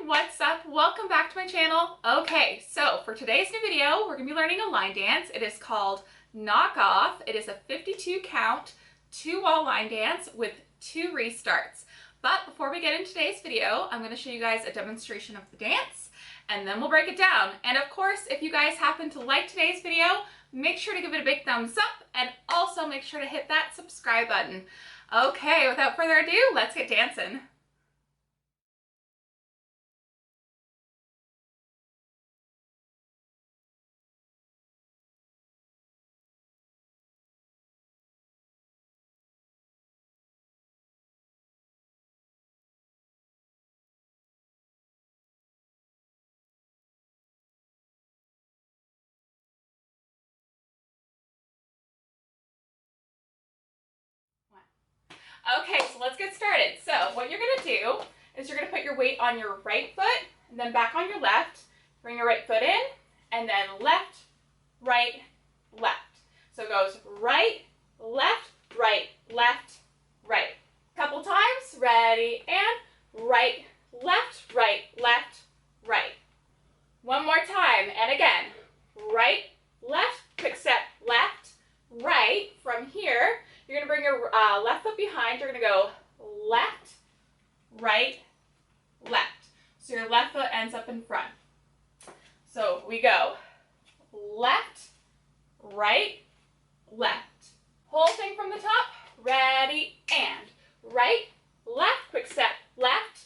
what's up? Welcome back to my channel. Okay, so for today's new video, we're gonna be learning a line dance. It is called Knock Off. It is a 52 count, 2-wall line dance with 2 restarts. But before we get into today's video, I'm gonna show you guys a demonstration of the dance and then we'll break it down. And of course, if you guys happen to like today's video, make sure to give it a big thumbs up and also make sure to hit that subscribe button. Okay, without further ado, let's get dancing. Okay, so let's get started. So what you're gonna do is you're gonna put your weight on your right foot and then back on your left. Bring your right foot in and then left, right, left. So it goes right, left, right, left, right. Couple times, ready, and right, left, right, left, right. One more time, and again, right, left, quick step, left, right. From here, you're gonna bring your left foot behind. You're gonna go left, right, left. So your left foot ends up in front. So we go left, right, left. Whole thing from the top. Ready, and right, left, quick step, left,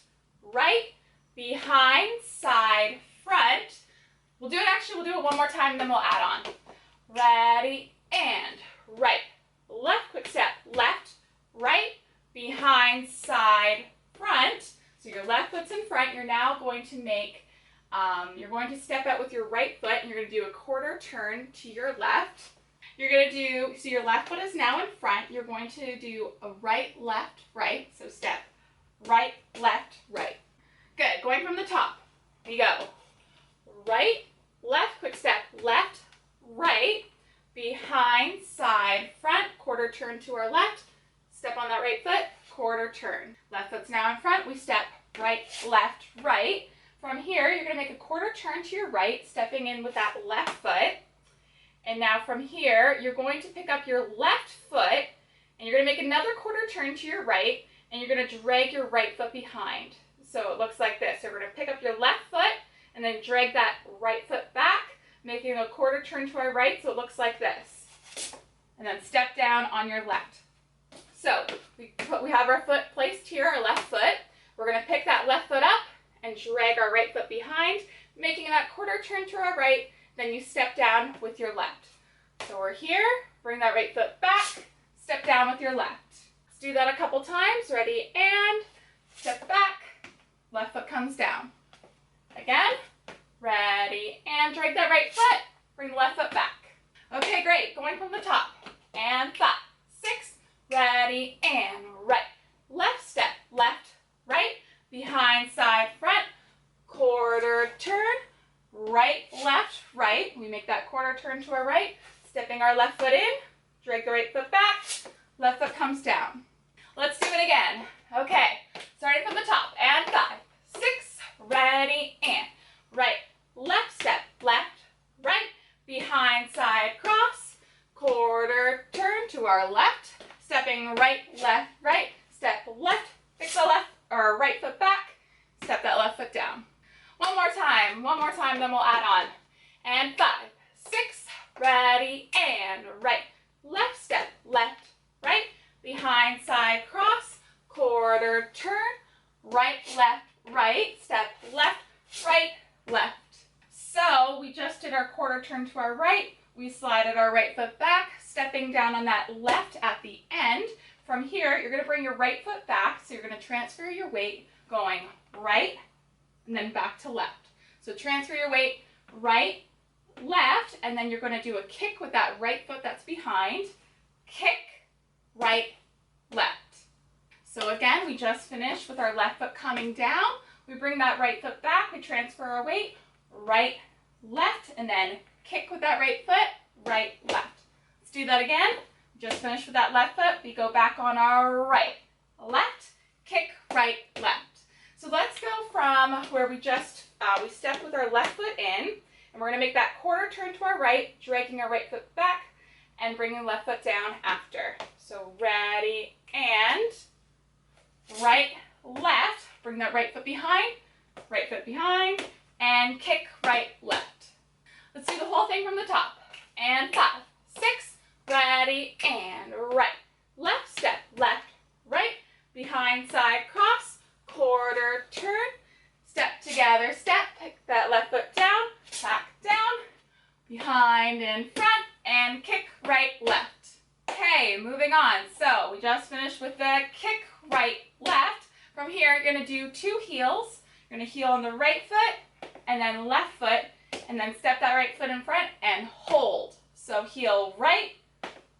right, behind, side, front. We'll do it one more time, then we'll add on. Ready, and right, left, quick step, left, right, behind, side, front. So your left foot's in front. You're now going to make, you're going to step out with your right foot and you're going to do a quarter turn to your left. You're going to do, so your left foot is now in front. You're going to do a right, left, right. So step right, left, right. Good. Going from the top. Here you go. Right, left, quick step, left, right, behind, side, front, quarter turn to our left, step on that right foot, quarter turn. Left foot's now in front, we step right, left, right. From here, you're gonna make a quarter turn to your right, stepping in with that left foot. And now from here, you're going to pick up your left foot, and you're gonna make another quarter turn to your right, and you're gonna drag your right foot behind. So it looks like this. So we're gonna pick up your left foot, and then drag that right foot back, making a quarter turn to our right, so it looks like this. And then step down on your left. So we have our foot placed here, our left foot. We're gonna pick that left foot up and drag our right foot behind, making that quarter turn to our right, then you step down with your left. So we're here, bring that right foot back, step down with your left. Let's do that a couple times. Ready, and step back, left foot comes down. Again, ready, and drag that right foot, bring the left foot back. Okay, great, going from the top, and 5, 6, ready, and right, left step, left, right, behind, side, front, quarter turn, right, left, right. We make that quarter turn to our right, stepping our left foot in, drag the right foot back, left foot comes down. Let's do it again. Okay, starting from the top, and 5, 6, ready, and right, left step, left, right, behind, side, cross, quarter turn to our left, stepping right, left, right, step left, fix the left or right foot back, step that left foot down. One more time, then we'll add on. And 5, 6, ready, and right, left step, left, right, behind, side, cross, quarter turn, right, left, right, step left, right, left. So we just did our quarter turn to our right. We slided our right foot back, stepping down on that left at the end. From here, you're going to bring your right foot back. So you're going to transfer your weight going right and then back to left. So transfer your weight right, left, and then you're going to do a kick with that right foot that's behind. Kick, right, left. So again, we just finished with our left foot coming down. We bring that right foot back, we transfer our weight, right, left, and then kick with that right foot, right, left. Let's do that again. Just finished with that left foot. We go back on our right, left, kick, right, left. So let's go from from where we just, we stepped with our left foot in, and we're going to make that quarter turn to our right, dragging our right foot back, and bringing left foot down after. So ready, and right, left, bring that right foot behind, and kick, right, left. Let's do the whole thing from the top. And 5, 6, ready, and right, left, step, left, right, behind, side, cross, quarter, turn, step together, step, pick that left foot down, back down, behind and front, and kick, right, left. Okay, moving on. So we just finished with the kick, right, left. From here, you're going to do 2 heels. You're going to heel on the right foot, and then left foot, and then step that right foot in front and hold. So heel right,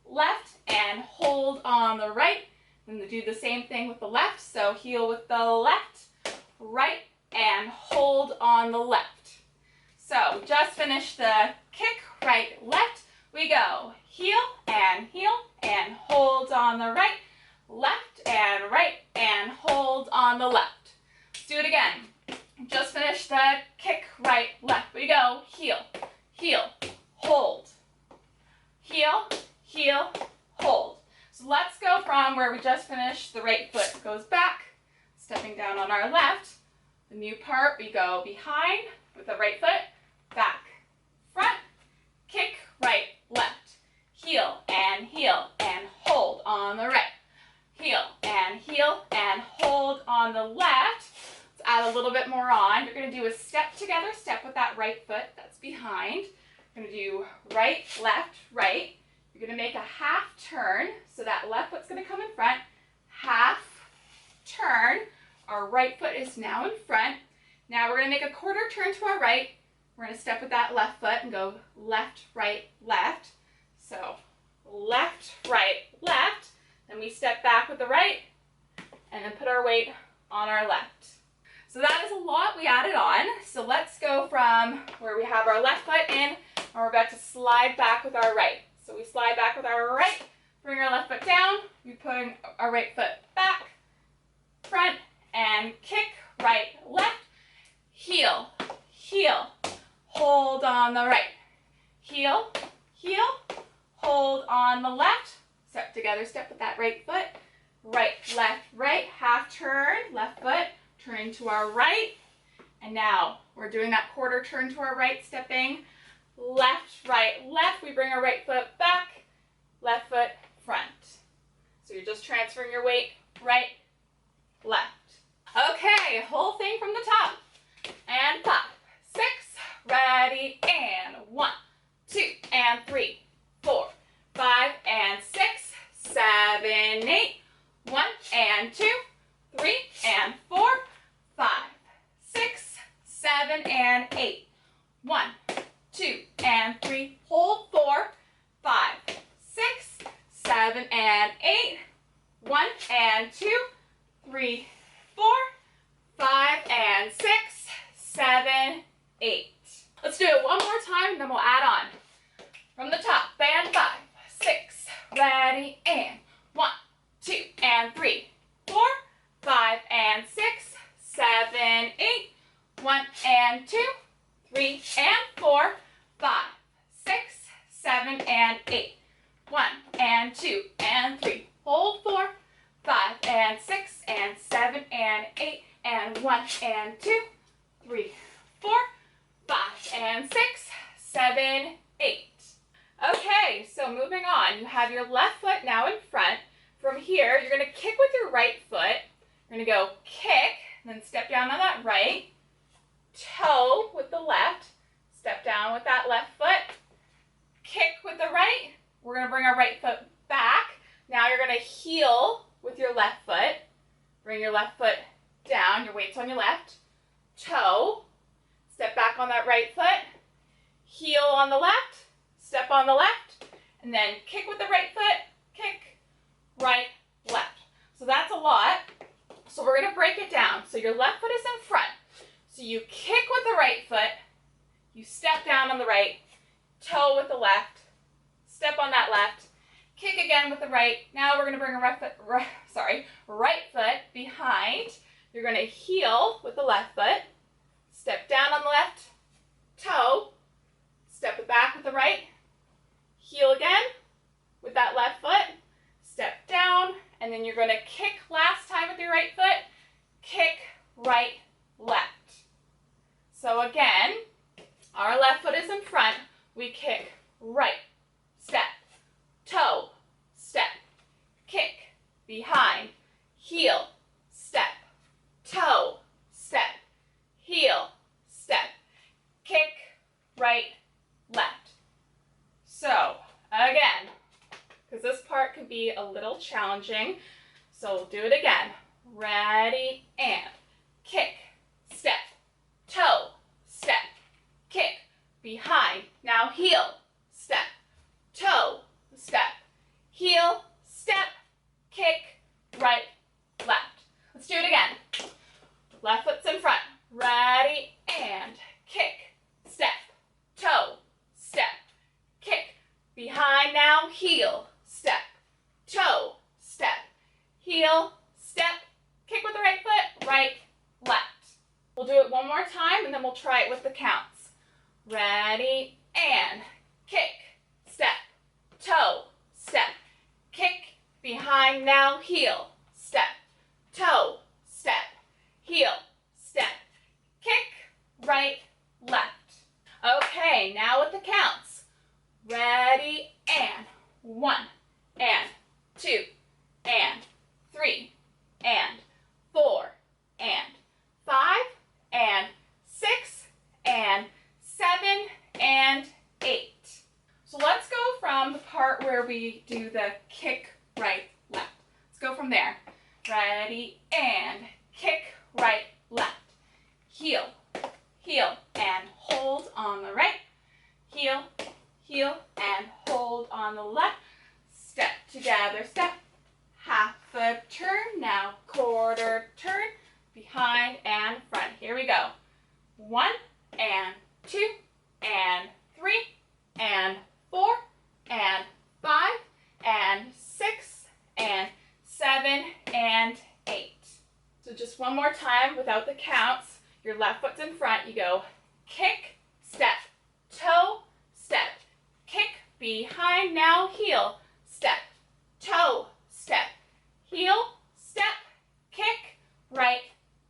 left, and hold on the right. And do the same thing with the left. So heel with the left, right, and hold on the left. So we just finished the kick, right, left. We go heel, and hold on the right, and hold on the left. Let's do it again. Just finished the kick, right, left. We go heel, hold, heel, hold. So let's go from where we just finished. The right foot goes back, stepping down on our left. The new part, we go behind with the right foot, back, front, kick, right, left, heel, and hold on the right, heel, and hold on the left. Let's add a little bit more on. You're going to do a step together, step with that right foot that's behind. You're going to do right, left, right. You're going to make a half turn, so that left foot's going to come in front, half turn. Our right foot is now in front. Now we're going to make a quarter turn to our right. We're going to step with that left foot and go left, right, left. So left, right, left. Then we step back with the right and then put our weight on our left. So that is a lot we added on. So let's go from where we have our left foot in and we're about to slide back with our right. So we slide back with our right, bring our left foot down, we put our right foot back, front, and kick, right, left, heel, hold on the right, heel, hold on the left, step together, step with that right foot, right, left, right, half turn, left foot, turning to our right, and now we're doing that quarter turn to our right, stepping left, right, left, we bring our right foot back, left foot, front. So you're just transferring your weight, right, left. Okay, whole thing from the top. And 5, 6, ready, and 1, 2, and 3, 4, 5, and 6, 7, 8, 1, and 2, 3, and 4, 5, 6, 7, and 8, 1, 2, and 3, hold 4, 5, 6, 7, and 8, 1, and 2, 3, 4, 5, and 6, 7, 8. Let's do it one more time, and then we'll add on. From the top, and 5, 6, ready, and 1, 2, and 3, 4, 5, and 6, 7, 8, 1, and 2, 3, and 4, 5, 6, 7, and 8, 1, and 2, and 3, hold 4, 5, and 6, and 7, and 8, and 1, and 2, 3, 4, 5, and 6, 7, 8. Okay, so moving on, you have your left foot now in front. From here, you're going to kick with your right foot. You're going to go kick, then step down on that right, toe with the left, step down with that left foot, kick with the right. We're going to bring our right foot back. Now you're going to heel with your left foot. Bring your left foot down, your weight's on your left, toe, step back on that right foot, heel on the left, step on the left, and then kick with the right foot, kick, right, left. So that's a lot. So we're going to break it down. So your left foot is in front. So you kick with the right foot, you step down on the right, toe with the left, step on that left, kick again with the right. Now we're going to bring a right foot behind, You're going to heel with the left foot, step down on the left toe, step it back with the right, heel again with that left foot, step down, and then you're going to kick last time with your right foot, kick, right, left. So again, our left foot is in front, we kick right, step, toe, step, kick, behind, heel, step, toe, step, heel, step, kick, right, left. So again, because this part can be a little challenging, so we'll do it again. Ready, and kick, step, toe, step, kick, behind. Now heel, step, toe, step, heel, step, kick, right, left. Let's do it again. Left foot's in front. Ready, and kick, step, toe, step, kick, behind. Now heel, step, toe, step, heel, step, kick with the right foot, right, left. We'll do it one more time, and then we'll try it with the counts. Ready, and kick, step, toe, step, kick, behind. Now heel, step, toe, step, heel, step, kick, right, left. Okay, now with the counts. Ready, and 1, and 2, and 3, and 4, and 5, and 6, and 7, and 8. So let's go from the part where we do the kick, right, left. Let's go from there. Ready, and kick, right, left. Heel, heel, and hold on the right. Heel, heel, and hold on the left. Step together, step. Half a turn, now quarter turn, behind and front. Here we go. 1, and 2, and 3, and 4, and 5, and 6, and 7, and 8. So just one more time without the counts. Your left foot's in front. You go kick, step, toe, step, kick, behind. Now heel, step, toe, step, heel, step, kick, right,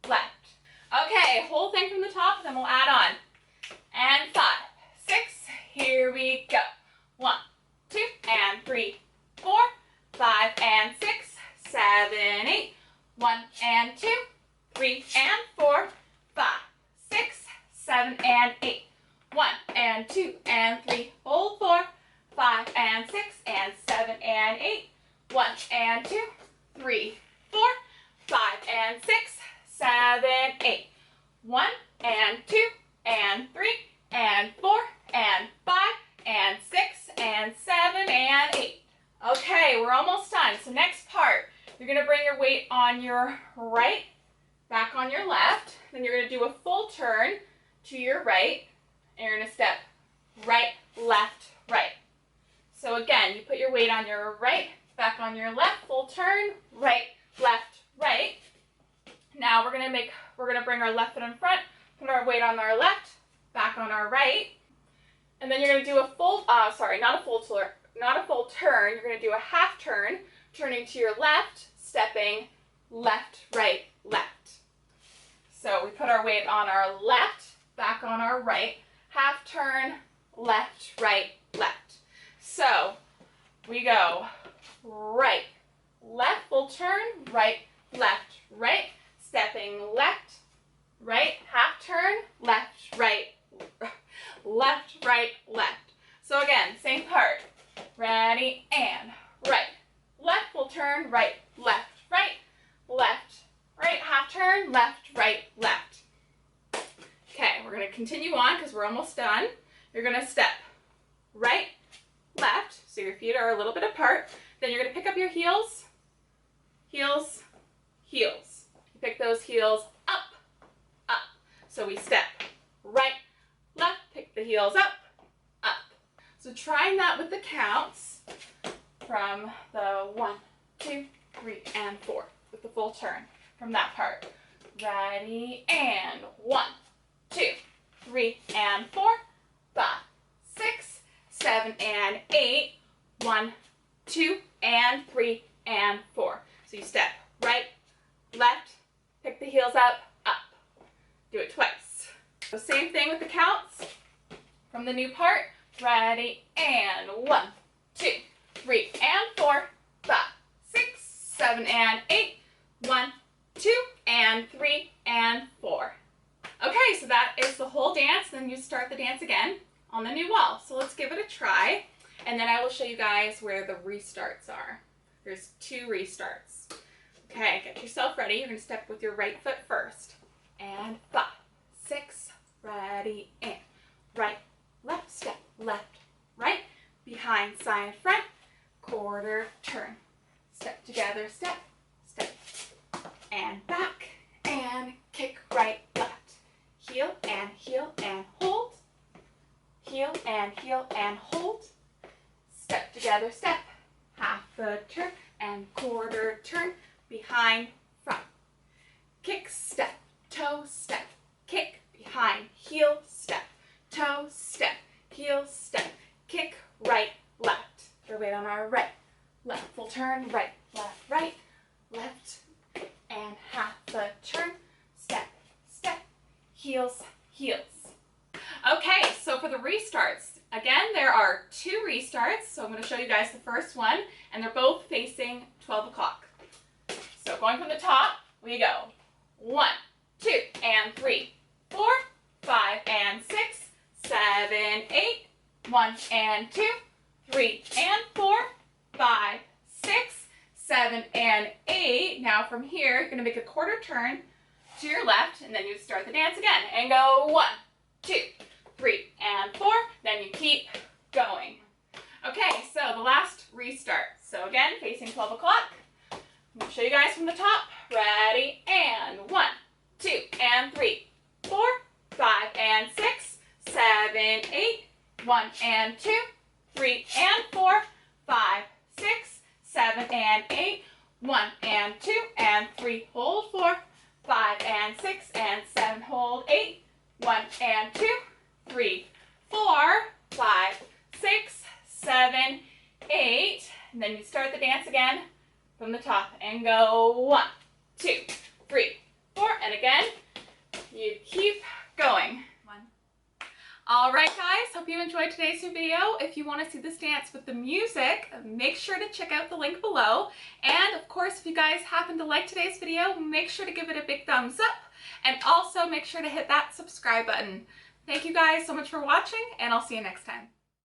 left. Okay, whole thing from the top, then we'll add on. And 5, 6, here we go. 1, 2, and 3, 4, 5, and 6, 7, 8. 1, and 2, 3, and 4, 5, 6, 7, and 8. 1, and 2, and 3, hold 4, 5, and 6, and 7, and 8. 1, and 2, 3, 4, 5, and 6, 7, 8. 1, and 2, and 3, and 4, and 5, and 6, and 7, and 8. Okay, we're almost done. So next part, you're going to bring your weight on your right, back on your left. Then you're going to do a full turn to your right, and you're going to step right, left, right. So again, you put your weight on your right, back on your left, full turn, right, left, right. Now we're going to bring our left foot in front, put our weight on our left, back on our right, and then you're going to do a full, not a full turn, you're going to do a half turn, turning to your left, stepping left, right, left. So we put our weight on our left, back on our right, half turn, left, right, left. So we go right, left, full turn, right, left, right, stepping left, right, half turn, left, right, left. So again, same part. Ready, and right, left, full turn, right, left, right, half turn, left, right, left. Okay, we're going to continue on because we're almost done. You're going to step right, left, so your feet are a little bit apart. Then you're going to pick up your heels, heels, heels. You pick those heels up, up. So we step right, left, pick the heels up, up. So trying that with the counts from the 1, 2, 3, and 4 with the full turn from that part. ready, and 1, 2, 3, and 4, 5, 6, 7, and 8, 1, 2, and 3, and 4. So you step right, left, pick the heels up, up. Do it twice. So same thing with the counts from the new part. Ready, and 1, 2, 3, and 4, 5, 6, 7, and 8, 1, 2, and 3, and 4. Okay, so that is the whole dance. Then you start the dance again on the new wall. So let's give it a try, and then I will show you guys where the restarts are. There's 2 restarts. Okay, get yourself ready. You're going to step with your right foot first. And 5, 6, ready, and right, left, step, left, right, behind, side, front, quarter, turn. Step together, step, step, and back, and kick, right, left. Heel and hold. Heel and hold. Step together, step, half a turn, and quarter turn, behind, front. Kick, step, toe, step, kick, behind, heel, step, toe, step, heel, step, kick, right, left. Your weight on our right, left, full turn, right, left, and half a turn, step, step, heels, heels. Okay, so for the restarts, again, there are 2 restarts. So I'm going to show you guys the first one, and they're both facing 12 o'clock. So going from the top, we go 1, 2, and 3, 4, 5, and 6, 7, 8, 1, and 2, 3, and 4, 5, 6, 7, and 8. Now from here, you're going to make a quarter turn to your left, and then you start the dance again, and go 1, 2, 3, and 4. Then you keep going. Okay, so the last restart. So again, facing 12 o'clock. I'm going to show you guys from the top. Ready, and 1, 2, and 3, 4, 5, and 6, 7, 8, 1, and 2, 3, and 4, 5, 6, 7, and 8, 1, and 2, and 3, hold 4, 5, and 6, and 7, hold 8, 1, and 2, 3, 4, 5, 6, 7, 8, and then you start the dance again from the top and go 1, 2, 3, 4, and again, you keep going. All right, guys, hope you enjoyed today's video. If you want to see this dance with the music, make sure to check out the link below. And of course, if you guys happen to like today's video, make sure to give it a big thumbs up, and also make sure to hit that subscribe button. Thank you guys so much for watching, and I'll see you next time.